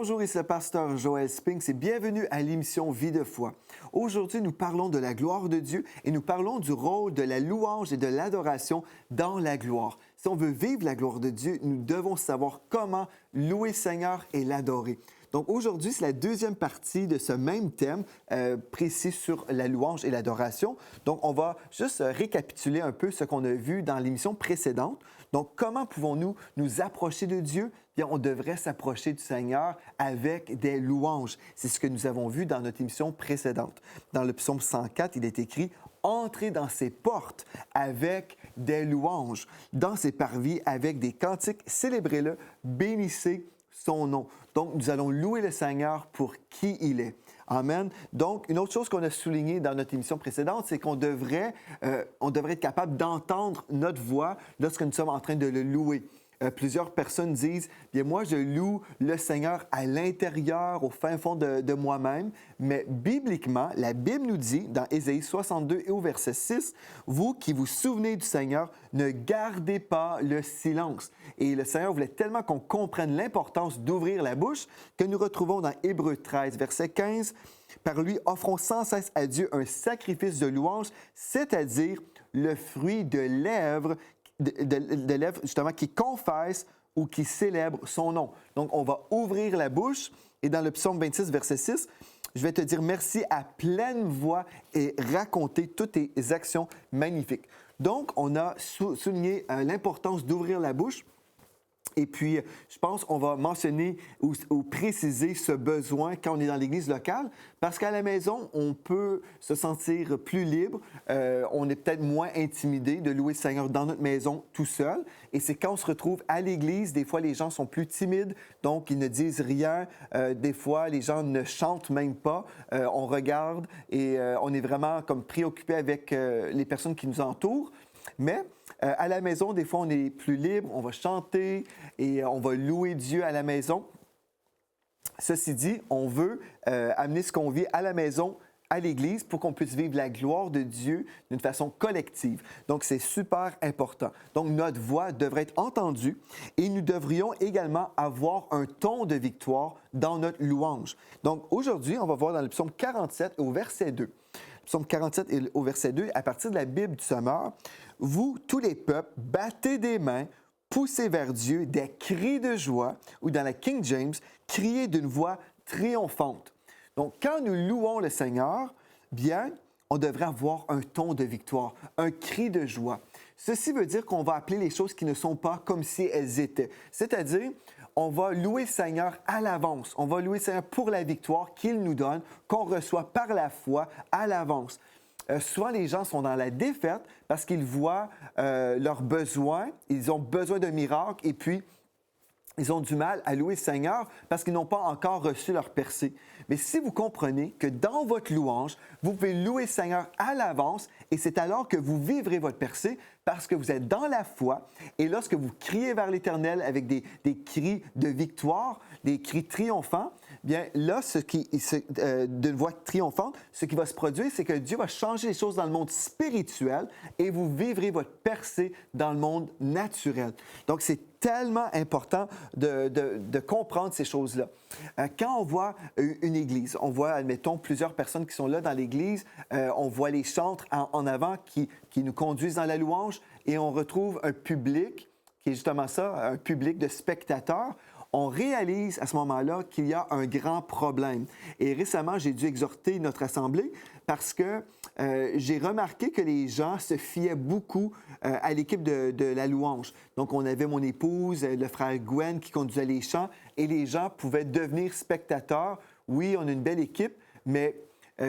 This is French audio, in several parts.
Bonjour, ici le pasteur Joël Spinks et bienvenue à l'émission Vie de foi. Aujourd'hui, nous parlons de la gloire de Dieu et nous parlons du rôle de la louange et de l'adoration dans la gloire. Si on veut vivre la gloire de Dieu, nous devons savoir comment louer le Seigneur et l'adorer. Donc aujourd'hui, c'est la deuxième partie de ce même thème précis sur la louange et l'adoration. Donc on va juste récapituler un peu ce qu'on a vu dans l'émission précédente. Donc comment pouvons-nous nous approcher de Dieu? Bien, on devrait s'approcher du Seigneur avec des louanges. C'est ce que nous avons vu dans notre émission précédente. Dans le psaume 104, il est écrit « Entrez dans ses portes avec des louanges, dans ses parvis avec des cantiques, célébrez-le, bénissez son nom. » Donc, nous allons louer le Seigneur pour qui il est. Amen. Donc, une autre chose qu'on a soulignée dans notre émission précédente, c'est qu'on devrait être capable d'entendre notre voix lorsque nous sommes en train de le louer. Plusieurs personnes disent, bien moi, je loue le Seigneur à l'intérieur, au fin fond de moi-même. Mais bibliquement, la Bible nous dit, dans Ésaïe 62 et au verset 6, « Vous qui vous souvenez du Seigneur, ne gardez pas le silence. » Et le Seigneur voulait tellement qu'on comprenne l'importance d'ouvrir la bouche que nous retrouvons dans Hébreux 13, verset 15, « Par lui, offrons sans cesse à Dieu un sacrifice de louange, c'est-à-dire le fruit de lèvres justement, qui confesse ou qui célèbre son nom. » Donc, on va ouvrir la bouche et dans le psaume 26, verset 6, je vais te dire merci à pleine voix et raconter toutes tes actions magnifiques. Donc, on a souligné l'importance d'ouvrir la bouche. Et puis, je pense qu'on va mentionner ou préciser ce besoin quand on est dans l'Église locale, parce qu'à la maison, on peut se sentir plus libre, on est peut-être moins intimidé de louer le Seigneur dans notre maison tout seul. Et c'est quand on se retrouve à l'Église, des fois les gens sont plus timides, donc ils ne disent rien. Des fois, les gens ne chantent même pas. On regarde et on est vraiment comme préoccupé avec les personnes qui nous entourent. Mais à la maison, des fois, on est plus libre, on va chanter et on va louer Dieu à la maison. Ceci dit, on veut amener ce qu'on vit à la maison, à l'Église, pour qu'on puisse vivre la gloire de Dieu d'une façon collective. Donc, c'est super important. Donc, notre voix devrait être entendue et nous devrions également avoir un ton de victoire dans notre louange. Donc, aujourd'hui, on va voir dans le psaume 47 au verset 2. Psaume 47 et au verset 2, à partir de la Bible du Sommeur, « Vous, tous les peuples, battez des mains, poussez vers Dieu des cris de joie, ou dans la King James, criez d'une voix triomphante. » Donc, quand nous louons le Seigneur, bien, on devrait avoir un ton de victoire, un cri de joie. Ceci veut dire qu'on va appeler les choses qui ne sont pas comme si elles étaient. C'est-à-dire, on va louer le Seigneur à l'avance. On va louer le Seigneur pour la victoire qu'il nous donne, qu'on reçoit par la foi à l'avance. Souvent, les gens sont dans la défaite parce qu'ils voient leurs besoins, ils ont besoin d'un miracle et puis ils ont du mal à louer le Seigneur parce qu'ils n'ont pas encore reçu leur percée. Mais si vous comprenez que dans votre louange, vous pouvez louer le Seigneur à l'avance et c'est alors que vous vivrez votre percée parce que vous êtes dans la foi et lorsque vous criez vers l'Éternel avec des cris de victoire, des cris triomphants, bien là, d'une voix triomphante, ce qui va se produire, c'est que Dieu va changer les choses dans le monde spirituel et vous vivrez votre percée dans le monde naturel. Donc, c'est tellement important de comprendre ces choses-là. Quand on voit une église, on voit, admettons, plusieurs personnes qui sont là dans l'église, on voit les chantres en avant qui nous conduisent dans la louange et on retrouve un public qui est justement ça, un public de spectateurs. On réalise à ce moment-là qu'il y a un grand problème. Et récemment, j'ai dû exhorter notre assemblée parce que j'ai remarqué que les gens se fiaient beaucoup à l'équipe de la louange. Donc, on avait mon épouse, le frère Gwen qui conduisait les chants et les gens pouvaient devenir spectateurs. Oui, on a une belle équipe, mais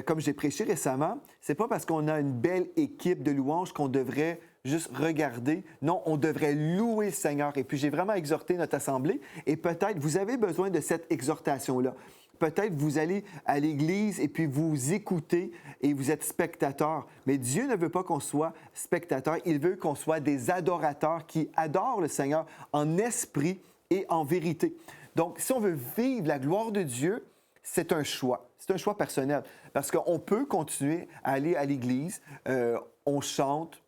comme j'ai prêché récemment, c'est pas parce qu'on a une belle équipe de louange qu'on devrait juste regarder. Non, on devrait louer le Seigneur. Et puis, j'ai vraiment exhorté notre assemblée. Et peut-être, vous avez besoin de cette exhortation-là. Peut-être vous allez à l'Église et puis vous écoutez et vous êtes spectateur. Mais Dieu ne veut pas qu'on soit spectateur. Il veut qu'on soit des adorateurs qui adorent le Seigneur en esprit et en vérité. Donc, si on veut vivre la gloire de Dieu, c'est un choix. C'est un choix personnel. Parce qu'on peut continuer à aller à l'Église, on chante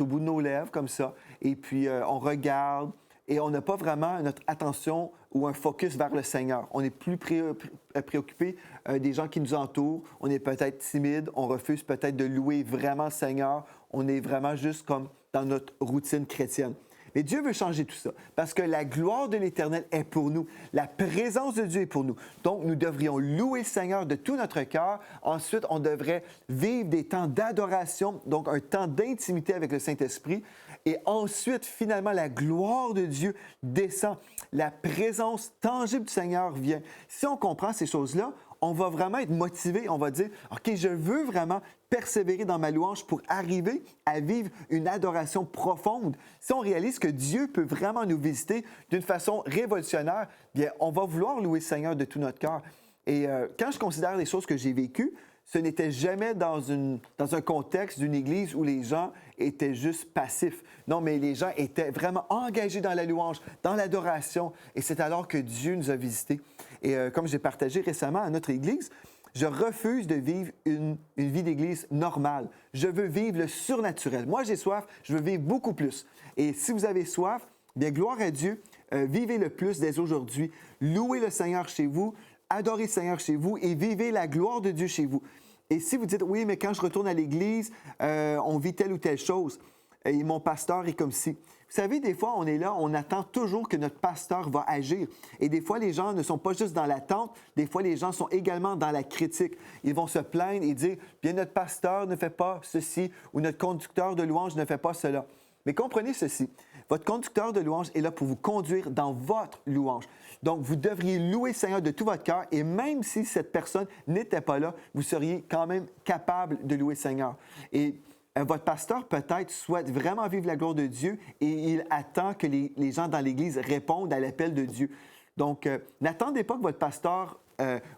au bout de nos lèvres comme ça, et puis on regarde, et on n'a pas vraiment notre attention ou un focus vers le Seigneur. On est plus préoccupé des gens qui nous entourent. On est peut-être timide. On refuse peut-être de louer vraiment le Seigneur. On est vraiment juste comme dans notre routine chrétienne. Mais Dieu veut changer tout ça parce que la gloire de l'Éternel est pour nous. La présence de Dieu est pour nous. Donc, nous devrions louer le Seigneur de tout notre cœur. Ensuite, on devrait vivre des temps d'adoration, donc un temps d'intimité avec le Saint-Esprit. Et ensuite, finalement, la gloire de Dieu descend. La présence tangible du Seigneur vient. Si on comprend ces choses-là, on va vraiment être motivé. On va dire, OK, je veux vraiment persévérer dans ma louange pour arriver à vivre une adoration profonde. Si on réalise que Dieu peut vraiment nous visiter d'une façon révolutionnaire, bien, on va vouloir louer le Seigneur de tout notre cœur. Et quand je considère les choses que j'ai vécues, ce n'était jamais dans un contexte d'une église où les gens étaient juste passifs. Non, mais les gens étaient vraiment engagés dans la louange, dans l'adoration. Et c'est alors que Dieu nous a visités. Et comme j'ai partagé récemment à notre église, je refuse de vivre une vie d'église normale. Je veux vivre le surnaturel. Moi, j'ai soif, je veux vivre beaucoup plus. Et si vous avez soif, bien, gloire à Dieu, vivez le plus dès aujourd'hui. Louez le Seigneur chez vous, adorez le Seigneur chez vous et vivez la gloire de Dieu chez vous. Et si vous dites, oui, mais quand je retourne à l'église, on vit telle ou telle chose, et mon pasteur est comme ci. Vous savez, des fois, on est là, on attend toujours que notre pasteur va agir. Et des fois, les gens ne sont pas juste dans l'attente, des fois, les gens sont également dans la critique. Ils vont se plaindre et dire, bien, notre pasteur ne fait pas ceci ou notre conducteur de louange ne fait pas cela. Mais comprenez ceci, votre conducteur de louange est là pour vous conduire dans votre louange. Donc, vous devriez louer le Seigneur de tout votre cœur et même si cette personne n'était pas là, vous seriez quand même capable de louer le Seigneur. Et votre pasteur peut-être souhaite vraiment vivre la gloire de Dieu et il attend que les gens dans l'Église répondent à l'appel de Dieu. Donc, n'attendez pas que votre pasteur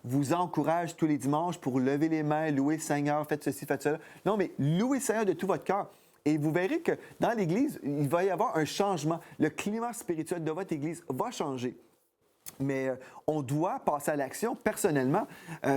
vous encourage tous les dimanches pour lever les mains, louer le Seigneur, faites ceci, faites cela. Non, mais louez le Seigneur de tout votre cœur. Et vous verrez que dans l'Église, il va y avoir un changement. Le climat spirituel de votre Église va changer. Mais on doit passer à l'action personnellement.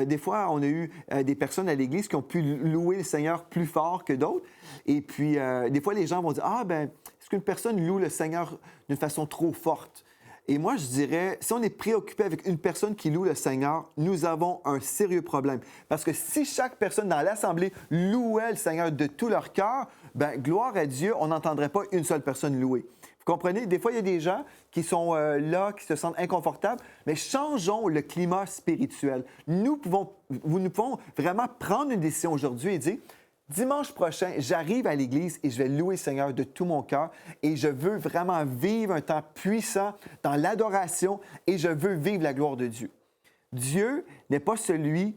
Des fois, on a eu des personnes à l'Église qui ont pu louer le Seigneur plus fort que d'autres. Et puis, des fois, les gens vont dire, « Ah, ben, est-ce qu'une personne loue le Seigneur d'une façon trop forte? » Et moi, je dirais, si on est préoccupé avec une personne qui loue le Seigneur, nous avons un sérieux problème. Parce que si chaque personne dans l'Assemblée louait le Seigneur de tout leur cœur, bien, gloire à Dieu, on n'entendrait pas une seule personne louer. Vous comprenez? Des fois, il y a des gens qui sont là, qui se sentent inconfortables, mais changeons le climat spirituel. Nous pouvons vraiment prendre une décision aujourd'hui et dire, dimanche prochain, j'arrive à l'Église et je vais louer le Seigneur de tout mon cœur et je veux vraiment vivre un temps puissant dans l'adoration et je veux vivre la gloire de Dieu. Dieu n'est pas celui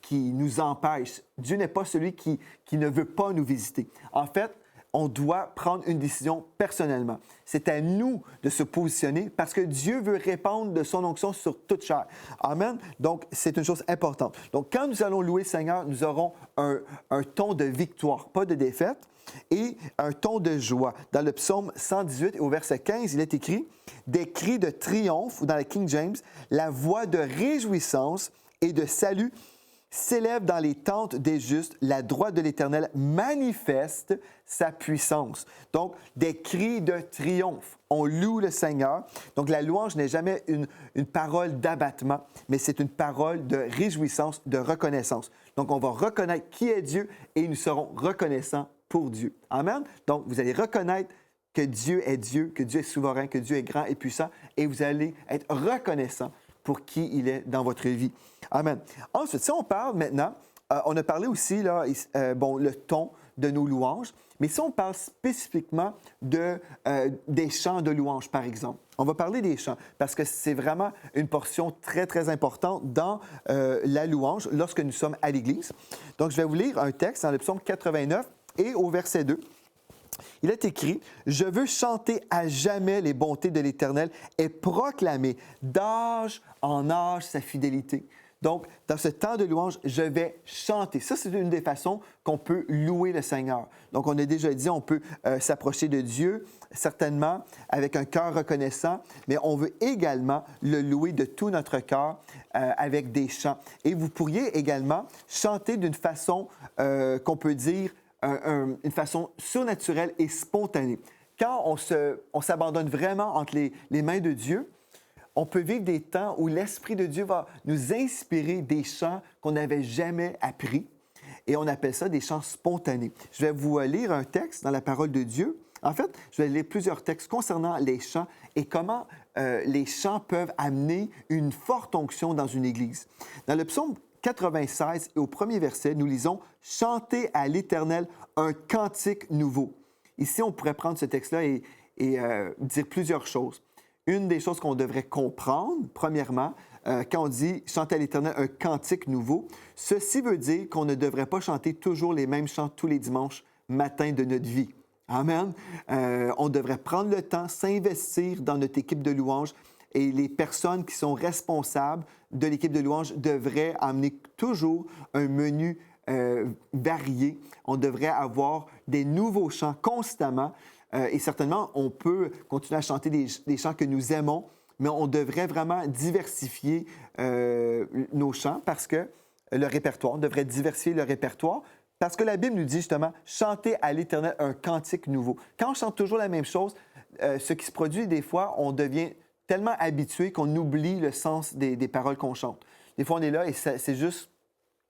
qui nous empêche. Dieu n'est pas celui qui ne veut pas nous visiter. En fait, on doit prendre une décision personnellement. C'est à nous de se positionner parce que Dieu veut répandre de son onction sur toute chair. Amen. Donc, c'est une chose importante. Donc, quand nous allons louer le Seigneur, nous aurons un ton de victoire, pas de défaite, et un ton de joie. Dans le psaume 118, au verset 15, il est écrit « Des cris de triomphe » ou dans la King James, « La voix de réjouissance et de salut s'élève dans les tentes des justes, la droite de l'Éternel manifeste sa puissance. » Donc, des cris de triomphe. On loue le Seigneur. Donc, la louange n'est jamais une parole d'abattement, mais c'est une parole de réjouissance, de reconnaissance. Donc, on va reconnaître qui est Dieu et nous serons reconnaissants pour Dieu. Amen? Donc, vous allez reconnaître que Dieu est souverain, que Dieu est grand et puissant et vous allez être reconnaissant pour qui il est dans votre vie. Amen. Ensuite, si on parle maintenant, on a parlé aussi, là, le ton de nos louanges, mais si on parle spécifiquement des chants de louanges, par exemple, on va parler des chants parce que c'est vraiment une portion très, très importante dans la louange lorsque nous sommes à l'Église. Donc, je vais vous lire un texte dans le psaume 89 et au verset 2. Il est écrit « Je veux chanter à jamais les bontés de l'Éternel et proclamer d'âge en âge sa fidélité. » Donc, dans ce temps de louange, je vais chanter. Ça, c'est une des façons qu'on peut louer le Seigneur. Donc, on a déjà dit, on peut s'approcher de Dieu, certainement, avec un cœur reconnaissant, mais on veut également le louer de tout notre cœur avec des chants. Et vous pourriez également chanter d'une façon qu'on peut dire une façon surnaturelle et spontanée. quand on s'abandonne vraiment entre les mains de Dieu, on peut vivre des temps où l'Esprit de Dieu va nous inspirer des chants qu'on n'avait jamais appris. Et on appelle ça des chants spontanés. Je vais vous lire un texte dans la parole de Dieu. En fait, je vais lire plusieurs textes concernant les chants et comment les chants peuvent amener une forte onction dans une église. Dans le psaume 96 et au premier verset, nous lisons « Chantez à l'Éternel un cantique nouveau ». Ici, on pourrait prendre ce texte-là et dire plusieurs choses. Une des choses qu'on devrait comprendre, premièrement, quand on dit « chanter à l'Éternel un cantique nouveau », ceci veut dire qu'on ne devrait pas chanter toujours les mêmes chants tous les dimanches matins de notre vie. Amen. On devrait prendre le temps, s'investir dans notre équipe de louanges et les personnes qui sont responsables de l'équipe de louanges devraient amener toujours un menu varié. On devrait avoir des nouveaux chants constamment. Et certainement, on peut continuer à chanter des chants que nous aimons, mais on devrait vraiment diversifier nos chants parce que le répertoire, on devrait diversifier le répertoire parce que la Bible nous dit justement « chanter à l'Éternel un cantique nouveau ». Quand on chante toujours la même chose, ce qui se produit des fois, on devient tellement habitué qu'on oublie le sens des paroles qu'on chante. Des fois, on est là et c'est juste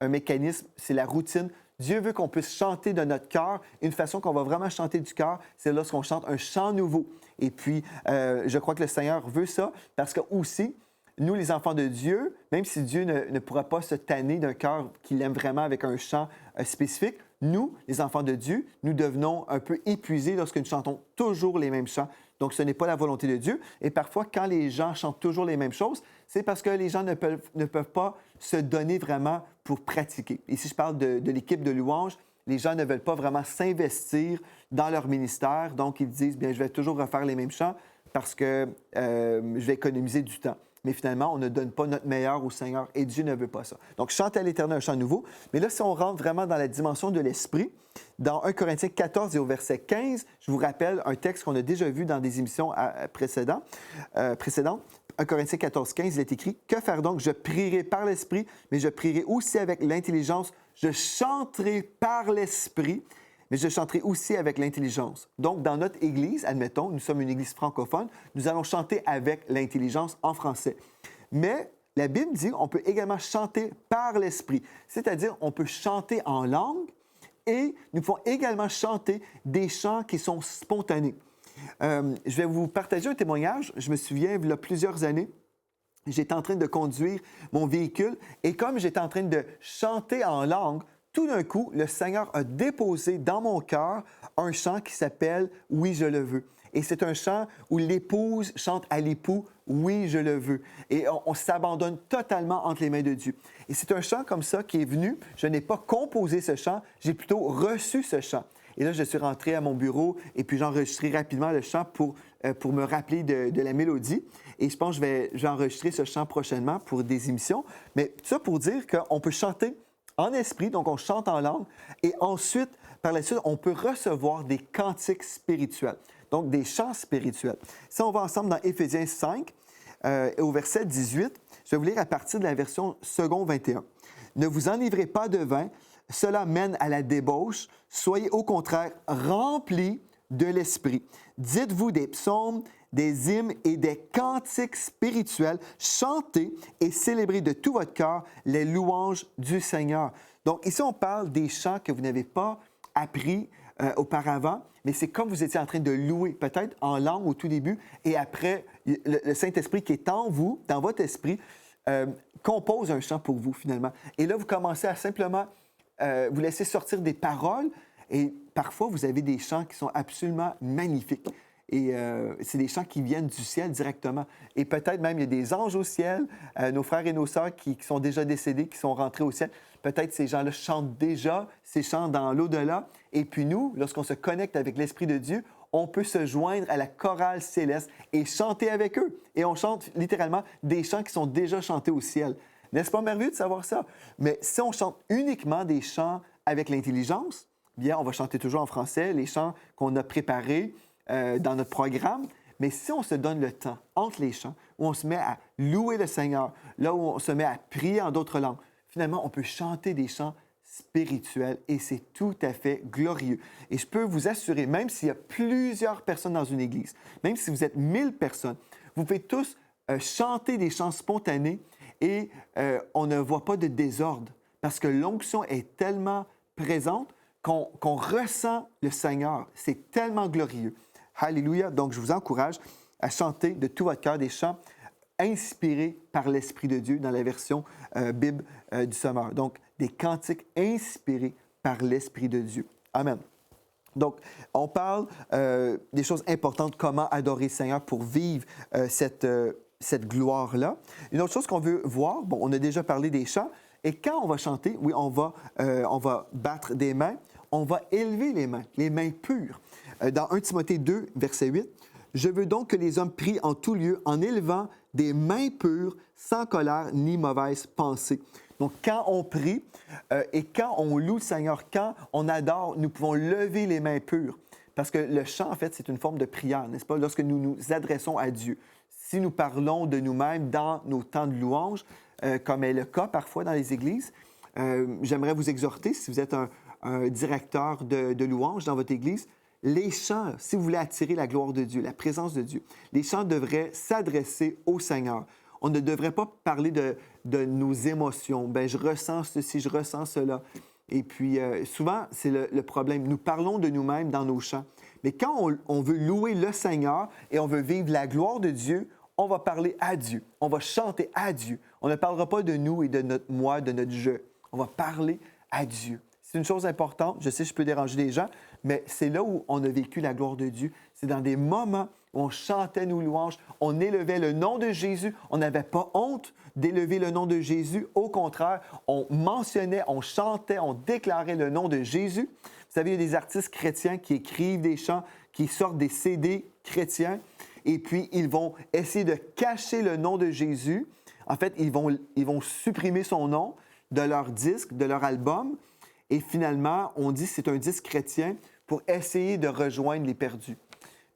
un mécanisme, c'est la routine. Dieu veut qu'on puisse chanter de notre cœur. Une façon qu'on va vraiment chanter du cœur, c'est lorsqu'on chante un chant nouveau. Et puis, je crois que le Seigneur veut ça parce que aussi, nous, les enfants de Dieu, même si Dieu ne pourra pas se tanner d'un cœur qu'il aime vraiment avec un chant spécifique, nous, les enfants de Dieu, nous devenons un peu épuisés lorsque nous chantons toujours les mêmes chants. Donc, ce n'est pas la volonté de Dieu. Et parfois, quand les gens chantent toujours les mêmes choses, c'est parce que les gens ne peuvent pas se donner vraiment pour pratiquer. Ici, je parle de l'équipe de louanges. Les gens ne veulent pas vraiment s'investir dans leur ministère. Donc, ils disent, bien, je vais toujours refaire les mêmes chants parce que je vais économiser du temps. Mais finalement, on ne donne pas notre meilleur au Seigneur et Dieu ne veut pas ça. Donc, chante à l'Éternel un chant nouveau. Mais là, si on rentre vraiment dans la dimension de l'Esprit, dans 1 Corinthiens 14 et au verset 15, je vous rappelle un texte qu'on a déjà vu dans des émissions précédentes. 1 Corinthiens 14, 15, il est écrit « Que faire donc? Je prierai par l'Esprit, mais je prierai aussi avec l'intelligence. Je chanterai par l'Esprit, mais je chanterai aussi avec l'intelligence. » Donc, dans notre Église, admettons, nous sommes une Église francophone, nous allons chanter avec l'intelligence en français. Mais la Bible dit qu'on peut également chanter par l'Esprit, c'est-à-dire on peut chanter en langue et nous pouvons également chanter des chants qui sont spontanés. Je vais vous partager un témoignage. Je me souviens, il y a plusieurs années, j'étais en train de conduire mon véhicule et comme j'étais en train de chanter en langue, tout d'un coup, le Seigneur a déposé dans mon cœur un chant qui s'appelle « Oui, je le veux ». Et c'est un chant où l'épouse chante à l'époux « Oui, je le veux ». Et on s'abandonne totalement entre les mains de Dieu. Et c'est un chant comme ça qui est venu. Je n'ai pas composé ce chant, j'ai plutôt reçu ce chant. Et là, je suis rentré à mon bureau et puis j'ai enregistré rapidement le chant pour me rappeler de la mélodie. Et je pense que je vais enregistrer ce chant prochainement pour des émissions. Mais tout ça pour dire qu'on peut chanter en esprit, donc on chante en langue, et ensuite, par la suite, on peut recevoir des cantiques spirituels, donc des chants spirituels. Si on va ensemble dans Éphésiens 5, au verset 18, je vais vous lire à partir de la version second 21. « Ne vous enivrez pas de vin, cela mène à la débauche, soyez au contraire remplis de l'esprit. Dites-vous des psaumes, des hymnes et des cantiques spirituels, chantez et célébrez de tout votre cœur les louanges du Seigneur. » Donc ici, on parle des chants que vous n'avez pas appris auparavant, mais c'est comme vous étiez en train de louer, peut-être en langue au tout début, et après, le Saint-Esprit qui est en vous, dans votre esprit, compose un chant pour vous finalement. Et là, vous commencez à simplement vous laisser sortir des paroles, et parfois, vous avez des chants qui sont absolument magnifiques. Et c'est des chants qui viennent du ciel directement. Et peut-être même, il y a des anges au ciel, nos frères et nos sœurs qui sont déjà décédés, qui sont rentrés au ciel. Peut-être ces gens-là chantent déjà ces chants dans l'au-delà. Et puis nous, lorsqu'on se connecte avec l'Esprit de Dieu, on peut se joindre à la chorale céleste et chanter avec eux. Et on chante littéralement des chants qui sont déjà chantés au ciel. N'est-ce pas merveilleux de savoir ça? Mais si on chante uniquement des chants avec l'intelligence, bien, on va chanter toujours en français, les chants qu'on a préparés dans notre programme. Mais si on se donne le temps entre les chants, où on se met à louer le Seigneur, là où on se met à prier en d'autres langues, finalement, on peut chanter des chants spirituel et c'est tout à fait glorieux. Et je peux vous assurer, même s'il y a plusieurs personnes dans une église, même si vous êtes 1000 personnes, vous pouvez tous chanter des chants spontanés et on ne voit pas de désordre parce que l'onction est tellement présente qu'on ressent le Seigneur. C'est tellement glorieux. Alléluia. Donc, je vous encourage à chanter de tout votre cœur des chants inspirés par l'Esprit de Dieu dans la version Bible du Sommeur. Donc, des cantiques inspirés par l'Esprit de Dieu. Amen. Donc, on parle des choses importantes, comment adorer le Seigneur pour vivre cette gloire-là. Une autre chose qu'on veut voir, bon, on a déjà parlé des chants, et quand on va chanter, oui, on va battre des mains, on va élever les mains pures. Dans 1 Timothée 2, verset 8, « Je veux donc que les hommes prient en tout lieu en élevant des mains pures, sans colère ni mauvaise pensée. » Donc, quand on prie et quand on loue le Seigneur, quand on adore, nous pouvons lever les mains pures. Parce que le chant, en fait, c'est une forme de prière, n'est-ce pas? Lorsque nous nous adressons à Dieu. Si nous parlons de nous-mêmes dans nos temps de louange, comme est le cas parfois dans les églises, j'aimerais vous exhorter, si vous êtes un directeur de louange dans votre église, les chants, si vous voulez attirer la gloire de Dieu, la présence de Dieu, les chants devraient s'adresser au Seigneur. On ne devrait pas parler de nos émotions. Bien, je ressens ceci, je ressens cela. Et puis, souvent, c'est le problème. Nous parlons de nous-mêmes dans nos chants. Mais quand on veut louer le Seigneur et on veut vivre la gloire de Dieu, on va parler à Dieu. On va chanter à Dieu. On ne parlera pas de nous et de notre moi, de notre je. On va parler à Dieu. C'est une chose importante. Je sais, je peux déranger les gens, mais c'est là où on a vécu la gloire de Dieu. C'est dans des moments où on chantait nos louanges, on élevait le nom de Jésus. On n'avait pas honte d'élever le nom de Jésus. Au contraire, on mentionnait, on chantait, on déclarait le nom de Jésus. Vous savez, il y a des artistes chrétiens qui écrivent des chants, qui sortent des CD chrétiens, et puis ils vont essayer de cacher le nom de Jésus. En fait, ils vont supprimer son nom de leur disque, de leur album, et finalement, on dit que c'est un disque chrétien pour essayer de rejoindre les perdus.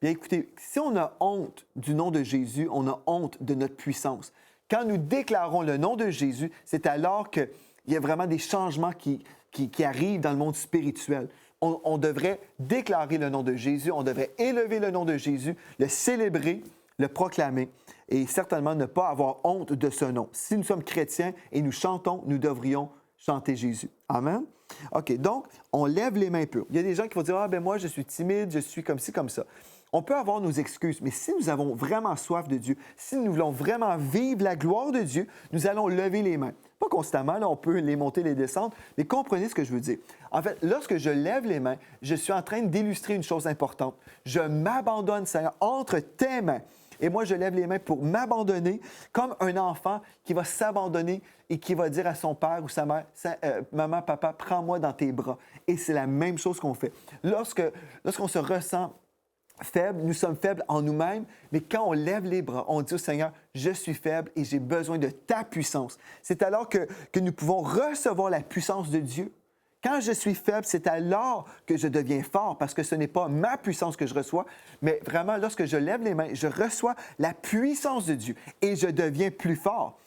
Bien écoutez, si on a honte du nom de Jésus, on a honte de notre puissance. Quand nous déclarons le nom de Jésus, c'est alors qu'il y a vraiment des changements qui arrivent dans le monde spirituel. On devrait déclarer le nom de Jésus, on devrait élever le nom de Jésus, le célébrer, le proclamer et certainement ne pas avoir honte de ce nom. Si nous sommes chrétiens et nous chantons, nous devrions chanter Jésus. Amen. OK, donc, on lève les mains pures. Il y a des gens qui vont dire « Ah, ben moi, je suis timide, je suis comme ci, comme ça. » On peut avoir nos excuses, mais si nous avons vraiment soif de Dieu, si nous voulons vraiment vivre la gloire de Dieu, nous allons lever les mains. Pas constamment, là, on peut les monter, les descendre, mais comprenez ce que je veux dire. En fait, lorsque je lève les mains, je suis en train d'illustrer une chose importante. Je m'abandonne, Seigneur, entre tes mains. Et moi, je lève les mains pour m'abandonner comme un enfant qui va s'abandonner et qui va dire à son père ou sa mère, « Maman, papa, prends-moi dans tes bras. » Et c'est la même chose qu'on fait. Lorsqu'on se ressent faible, nous sommes faibles en nous-mêmes, mais quand on lève les bras, on dit au Seigneur, « Je suis faible et j'ai besoin de ta puissance. » C'est alors que nous pouvons recevoir la puissance de Dieu. Quand je suis faible, c'est alors que je deviens fort, parce que ce n'est pas ma puissance que je reçois, mais vraiment, lorsque je lève les mains, je reçois la puissance de Dieu et je deviens plus fort.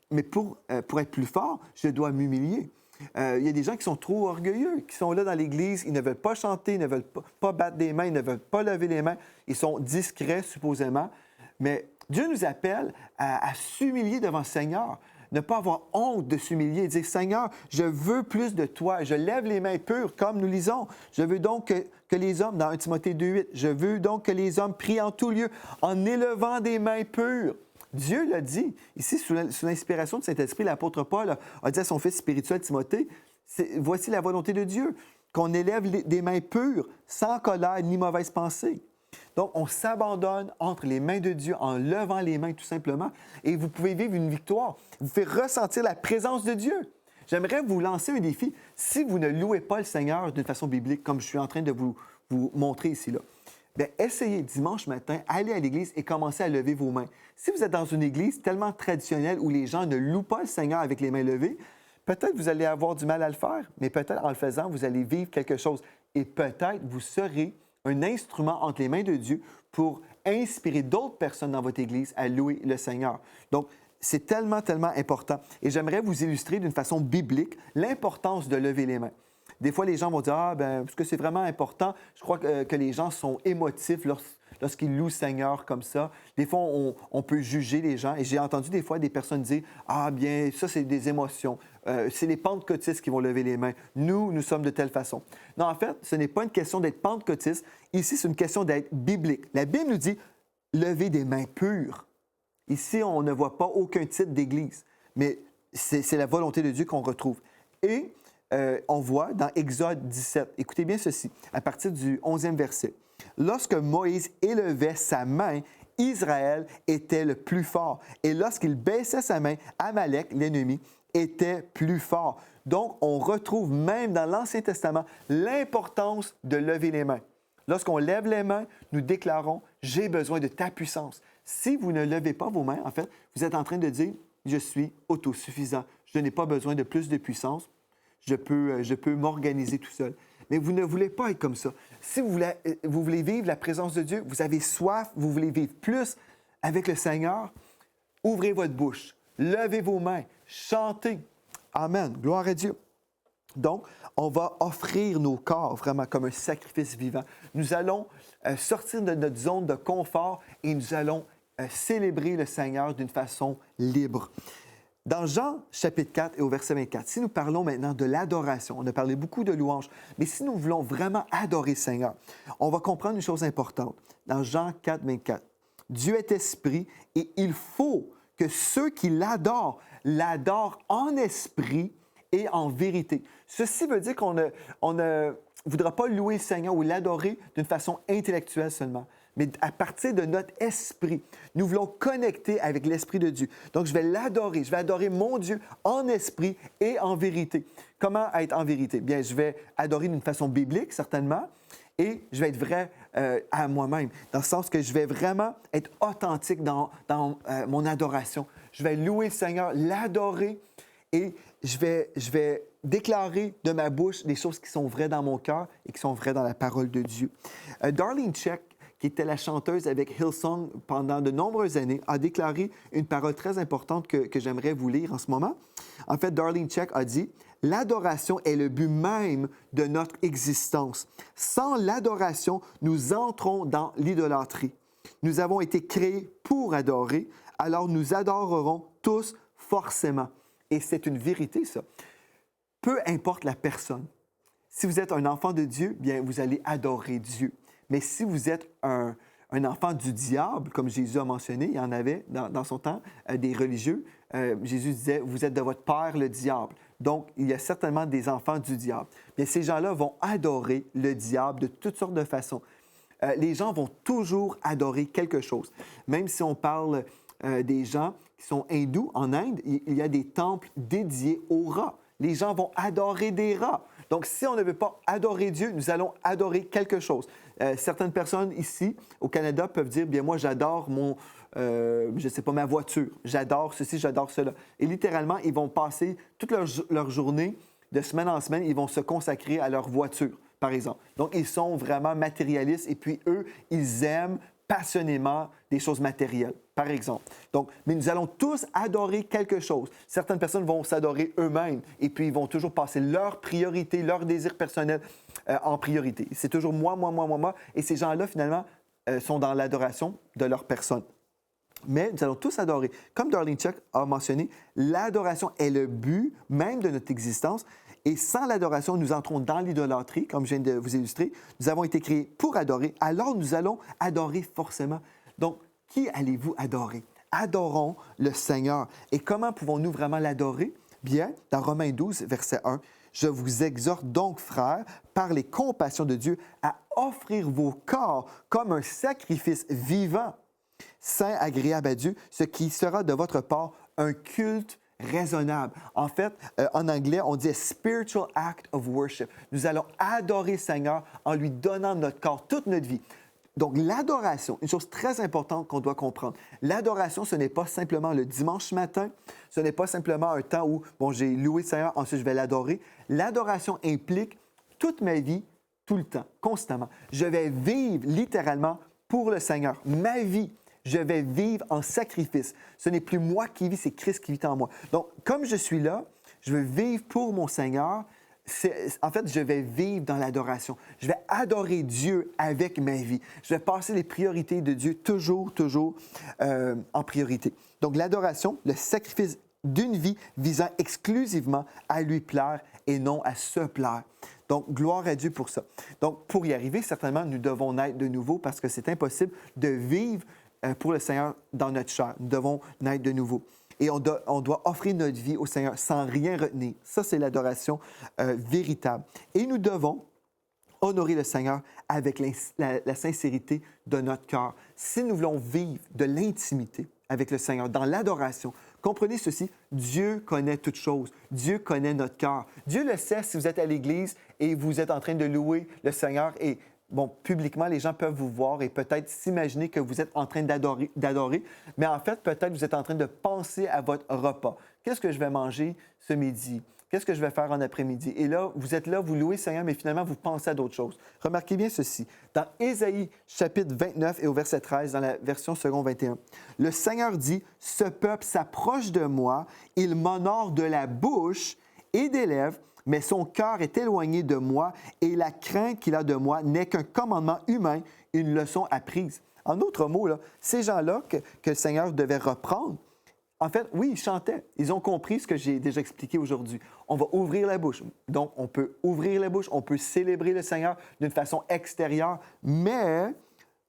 Mais pour être plus fort, je dois m'humilier. Il y a des gens qui sont trop orgueilleux, qui sont là dans l'Église, ils ne veulent pas chanter, ils ne veulent pas battre des mains, ils ne veulent pas lever les mains, ils sont discrets supposément. Mais Dieu nous appelle à s'humilier devant le Seigneur. Ne pas avoir honte de s'humilier et dire « Seigneur, je veux plus de toi. Je lève les mains pures, comme nous lisons. Je veux donc que les hommes, dans 1 Timothée 2,8, je veux donc que les hommes prient en tout lieu, en élevant des mains pures. » Dieu l'a dit. Ici, sous l'inspiration de Saint-Esprit, l'apôtre Paul a dit à son fils spirituel Timothée, « Voici la volonté de Dieu, qu'on élève des mains pures, sans colère ni mauvaise pensée. » Donc, on s'abandonne entre les mains de Dieu en levant les mains tout simplement et vous pouvez vivre une victoire. Vous pouvez ressentir la présence de Dieu. J'aimerais vous lancer un défi. Si vous ne louez pas le Seigneur d'une façon biblique, comme je suis en train de vous montrer ici, là, bien, essayez dimanche matin, allez à l'église et commencez à lever vos mains. Si vous êtes dans une église tellement traditionnelle où les gens ne louent pas le Seigneur avec les mains levées, peut-être vous allez avoir du mal à le faire, mais peut-être en le faisant, vous allez vivre quelque chose. Et peut-être vous serez un instrument entre les mains de Dieu pour inspirer d'autres personnes dans votre Église à louer le Seigneur. Donc, c'est tellement, tellement important. Et j'aimerais vous illustrer d'une façon biblique l'importance de lever les mains. Des fois, les gens vont dire, ah, bien, parce que c'est vraiment important. Je crois que les gens sont émotifs lorsqu'ils louent le Seigneur comme ça. Des fois, on peut juger les gens. Et j'ai entendu des fois des personnes dire, ah, bien, ça, c'est des émotions. C'est les pentecôtistes qui vont lever les mains. Nous sommes de telle façon. Non, en fait, ce n'est pas une question d'être pentecôtiste. Ici, c'est une question d'être biblique. La Bible nous dit, lever des mains pures. Ici, on ne voit pas aucun titre d'Église, mais c'est la volonté de Dieu qu'on retrouve. Et on voit dans Exode 17, écoutez bien ceci, à partir du 11e verset. Lorsque Moïse élevait sa main, Israël était le plus fort. Et lorsqu'il baissait sa main, Amalek, l'ennemi, était plus fort. Donc, on retrouve même dans l'Ancien Testament l'importance de lever les mains. Lorsqu'on lève les mains, nous déclarons « J'ai besoin de ta puissance ». Si vous ne levez pas vos mains, en fait, vous êtes en train de dire « Je suis autosuffisant. Je n'ai pas besoin de plus de puissance. Je peux m'organiser tout seul. » Mais vous ne voulez pas être comme ça. Si vous voulez vivre la présence de Dieu, vous avez soif, vous voulez vivre plus avec le Seigneur, ouvrez votre bouche, levez vos mains, chantez. Amen. Gloire à Dieu. Donc, on va offrir nos corps vraiment comme un sacrifice vivant. Nous allons sortir de notre zone de confort et nous allons célébrer le Seigneur d'une façon libre. Dans Jean chapitre 4 et au verset 24, si nous parlons maintenant de l'adoration, on a parlé beaucoup de louanges, mais si nous voulons vraiment adorer le Seigneur, on va comprendre une chose importante. Dans Jean 4, 24, Dieu est esprit et il faut que ceux qui l'adorent en esprit et en vérité. Ceci veut dire qu'on ne voudra pas louer le Seigneur ou l'adorer d'une façon intellectuelle seulement, mais à partir de notre esprit. Nous voulons connecter avec l'Esprit de Dieu. Donc, je vais l'adorer. Je vais adorer mon Dieu en esprit et en vérité. Comment être en vérité? Bien, je vais adorer d'une façon biblique, certainement, et je vais être vrai à moi-même, dans le sens que je vais vraiment être authentique dans mon adoration. Je vais louer le Seigneur, l'adorer, et je vais déclarer de ma bouche des choses qui sont vraies dans mon cœur et qui sont vraies dans la parole de Dieu. Darlene Zschech, qui était la chanteuse avec Hillsong pendant de nombreuses années, a déclaré une parole très importante que j'aimerais vous lire en ce moment. En fait, Darlene Zschech a dit « L'adoration est le but même de notre existence. Sans l'adoration, nous entrons dans l'idolâtrie. Nous avons été créés pour adorer, alors nous adorerons tous forcément. » Et c'est une vérité, ça. Peu importe la personne. Si vous êtes un enfant de Dieu, bien, vous allez adorer Dieu. Mais si vous êtes un enfant du diable, comme Jésus a mentionné, il y en avait dans son temps, des religieux, Jésus disait, vous êtes de votre père le diable. Donc, il y a certainement des enfants du diable. Bien, ces gens-là vont adorer le diable de toutes sortes de façons. Les gens vont toujours adorer quelque chose. Même si on parle des gens qui sont hindous, en Inde, il y a des temples dédiés aux rats. Les gens vont adorer des rats. Donc, si on ne veut pas adorer Dieu, nous allons adorer quelque chose. Certaines personnes ici, au Canada, peuvent dire, bien moi, j'adore je ne sais pas, ma voiture. J'adore ceci, j'adore cela. Et littéralement, ils vont passer toute leur journée, de semaine en semaine, ils vont se consacrer à leur voiture, par exemple. Donc, ils sont vraiment matérialistes et puis eux, ils aiment passionnément des choses matérielles, par exemple. Donc, mais nous allons tous adorer quelque chose. Certaines personnes vont s'adorer eux-mêmes et puis ils vont toujours passer leur priorité, leur désir personnel en priorité. C'est toujours moi. Et ces gens-là, finalement, sont dans l'adoration de leur personne. Mais nous allons tous adorer. Comme Darlene Zschech a mentionné, l'adoration est le but même de notre existence. Et sans l'adoration, nous entrons dans l'idolâtrie, comme je viens de vous illustrer. Nous avons été créés pour adorer, alors nous allons adorer forcément. Donc, qui allez-vous adorer? Adorons le Seigneur. Et comment pouvons-nous vraiment l'adorer? Bien, dans Romains 12, verset 1, « Je vous exhorte donc, frères, par les compassions de Dieu, à offrir vos corps comme un sacrifice vivant, saint, agréable à Dieu, ce qui sera de votre part un culte raisonnable. » En fait, en anglais, on dit « spiritual act of worship ». Nous allons adorer le Seigneur en lui donnant notre corps, toute notre vie. Donc, l'adoration, une chose très importante qu'on doit comprendre. L'adoration, ce n'est pas simplement le dimanche matin, ce n'est pas simplement un temps où, bon, j'ai loué le Seigneur, ensuite je vais l'adorer. L'adoration implique toute ma vie, tout le temps, constamment. Je vais vivre littéralement pour le Seigneur. Ma vie, Je vais vivre en sacrifice. Ce n'est plus moi qui vis, c'est Christ qui vit en moi. Donc, comme je suis là, je veux vivre pour mon Seigneur. En fait, je vais vivre dans l'adoration. Je vais adorer Dieu avec ma vie. Je vais passer les priorités de Dieu toujours en priorité. Donc, l'adoration, le sacrifice d'une vie visant exclusivement à lui plaire et non à se plaire. Donc, gloire à Dieu pour ça. Donc, pour y arriver, certainement, nous devons naître de nouveau parce que c'est impossible de vivre pour le Seigneur dans notre chair. Nous devons naître de nouveau. Et on doit offrir notre vie au Seigneur sans rien retenir. Ça, c'est l'adoration véritable. Et nous devons honorer le Seigneur avec la sincérité de notre cœur. Si nous voulons vivre de l'intimité avec le Seigneur, dans l'adoration, comprenez ceci, Dieu connaît toutes choses. Dieu connaît notre cœur. Dieu le sait si vous êtes à l'Église et vous êtes en train de louer le Seigneur et bon, publiquement, les gens peuvent vous voir et peut-être s'imaginer que vous êtes en train d'adorer, mais en fait, peut-être vous êtes en train de penser à votre repas. Qu'est-ce que je vais manger ce midi? Qu'est-ce que je vais faire en après-midi? Et là, vous êtes là, vous louez le Seigneur, mais finalement, vous pensez à d'autres choses. Remarquez bien ceci. Dans Ésaïe, chapitre 29 et au verset 13, dans la version second 21, le Seigneur dit, « Ce peuple s'approche de moi, il m'honore de la bouche et des lèvres, mais son cœur est éloigné de moi et la crainte qu'il a de moi n'est qu'un commandement humain, une leçon apprise. » En d'autres mots, là, ces gens-là que le Seigneur devait reprendre, en fait, oui, ils chantaient. Ils ont compris ce que j'ai déjà expliqué aujourd'hui. On va ouvrir la bouche. Donc, on peut ouvrir la bouche, on peut célébrer le Seigneur d'une façon extérieure, mais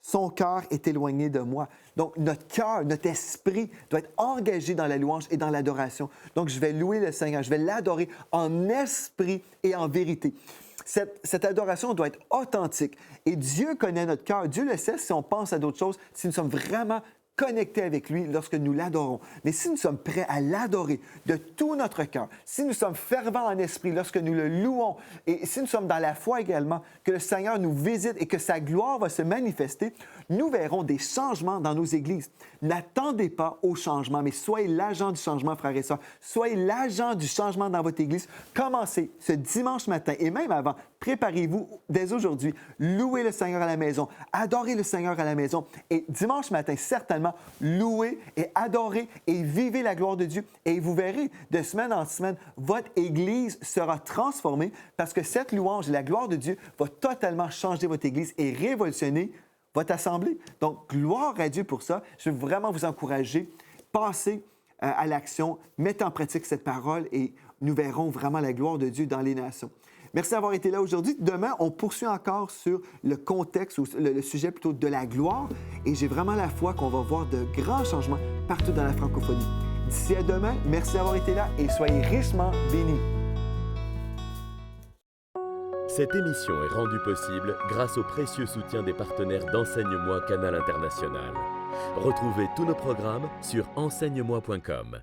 son cœur est éloigné de moi. Donc, notre cœur, notre esprit doit être engagé dans la louange et dans l'adoration. Donc, je vais louer le Seigneur, je vais l'adorer en esprit et en vérité. Cette adoration doit être authentique. Et Dieu connaît notre cœur. Dieu le sait si on pense à d'autres choses, si nous sommes vraiment connectés avec lui lorsque nous l'adorons. Mais si nous sommes prêts à l'adorer de tout notre cœur, si nous sommes fervents en esprit lorsque nous le louons, et si nous sommes dans la foi également, que le Seigneur nous visite et que sa gloire va se manifester, nous verrons des changements dans nos églises. N'attendez pas au changement, mais soyez l'agent du changement, frères et sœurs. Soyez l'agent du changement dans votre église. Commencez ce dimanche matin et même avant. Préparez-vous dès aujourd'hui. Louez le Seigneur à la maison. Adorez le Seigneur à la maison. Et dimanche matin, certainement, louez et adorez et vivez la gloire de Dieu. Et vous verrez, de semaine en semaine, votre église sera transformée parce que cette louange et la gloire de Dieu va totalement changer votre église et révolutionner votre assemblée. Donc, gloire à Dieu pour ça. Je veux vraiment vous encourager. Passez à l'action, mettez en pratique cette parole et nous verrons vraiment la gloire de Dieu dans les nations. Merci d'avoir été là aujourd'hui. Demain, on poursuit encore sur le contexte ou le sujet plutôt de la gloire et j'ai vraiment la foi qu'on va voir de grands changements partout dans la francophonie. D'ici à demain, merci d'avoir été là et soyez richement bénis. Cette émission est rendue possible grâce au précieux soutien des partenaires d'Enseigne-moi Canal International. Retrouvez tous nos programmes sur enseigne-moi.com.